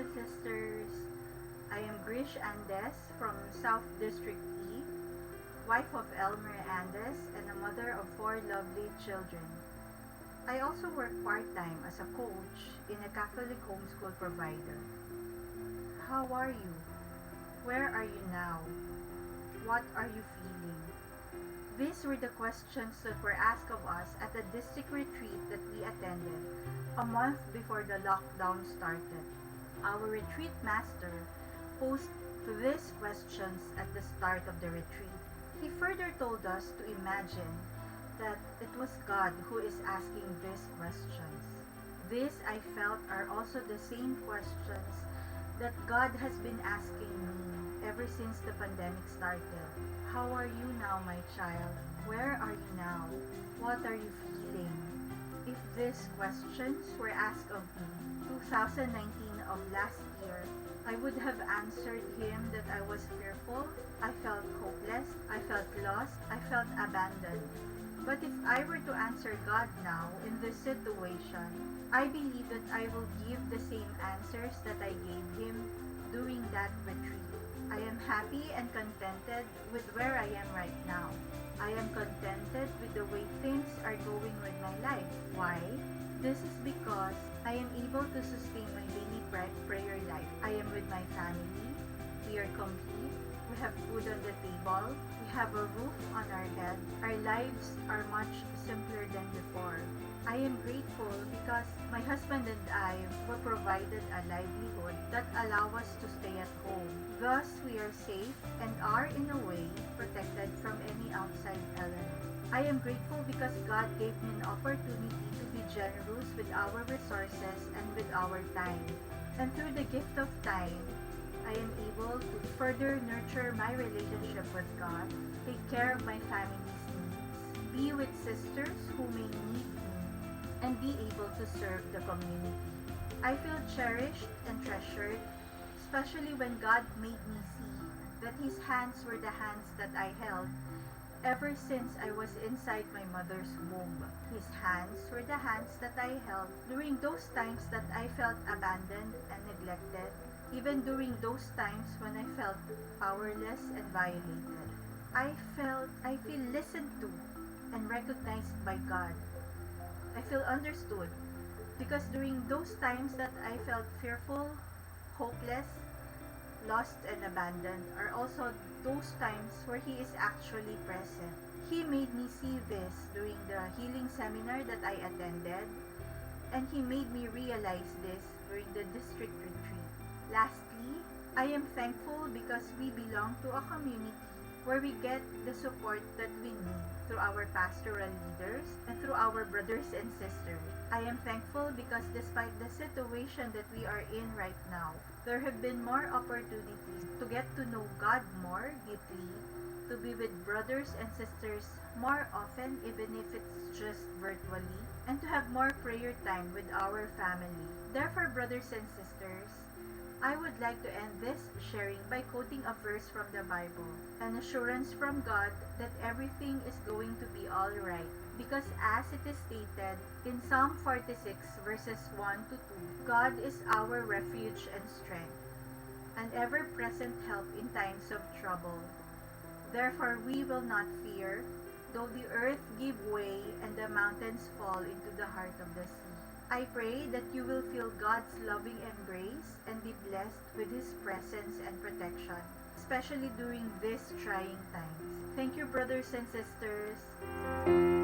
and sisters. I am Grish Andes from South District E, wife of Elmer Andes and a mother of 4 lovely children. I also work part-time as a coach in a Catholic homeschool provider. How are you? Where are you now? What are you feeling? These were the questions that were asked of us at the district retreat that we attended a month before the lockdown started. Our retreat master posed these questions at the start of the retreat. He further told us to imagine that it was God who is asking these questions. These, I felt, are also the same questions that God has been asking me ever since the pandemic started. How are you now, my child? Where are you now? What are you feeling? If these questions were asked of me 2019 of last year, I would have answered him that I was fearful, I felt hopeless, I felt lost, I felt abandoned. But if I were to answer God now in this situation, I believe that I will give the same answers that I gave him during that retreat. I am happy and contented with where I am right now. I am contented with the way things are going with my life. Why? This is because I am able to sustain my daily prayer life. I am with my family. We are complete. We have food on the table. We have a roof on our head. Our lives are much simpler than before. I am grateful because my husband and I were provided a livelihood that allow us to stay at home. Thus, we are safe and are in a way protected from any outside element. I am grateful because God gave me an opportunity to be generous with our resources and with our time. And through the gift of time, I am able to further nurture my relationship with God, take care of my family's needs, be with sisters who may need me, and be able to serve the community. I feel cherished and treasured, especially when God made me see that His hands were the hands that I held ever since I was inside my mother's womb. His hands were the hands that I held during those times that I felt abandoned and neglected, even during those times when I felt powerless and violated. I feel listened to and recognized by God. I feel understood because during those times that I felt fearful, hopeless, lost and abandoned are also those times where He is actually present. He made me see this during the healing seminar that I attended, and He made me realize this during the district retreat. Lastly, I am thankful because we belong to a community where we get the support that we need through our pastoral leaders and through our brothers and sisters. I am thankful because despite the situation that we are in right now, there have been more opportunities to get to know God more deeply, to be with brothers and sisters more often, even if it's just virtually, and to have more prayer time with our family. Therefore, brothers and sisters, I would like to end this sharing by quoting a verse from the Bible, an assurance from God that everything is going to be alright, because as it is stated in Psalm 46 verses 1 to 2, God is our refuge and strength, an ever-present help in times of trouble. Therefore we will not fear, though the earth give way and the mountains fall into the heart of the sea. I pray that you will feel God's loving embrace and be blessed with His presence and protection, especially during these trying times. Thank you, brothers and sisters.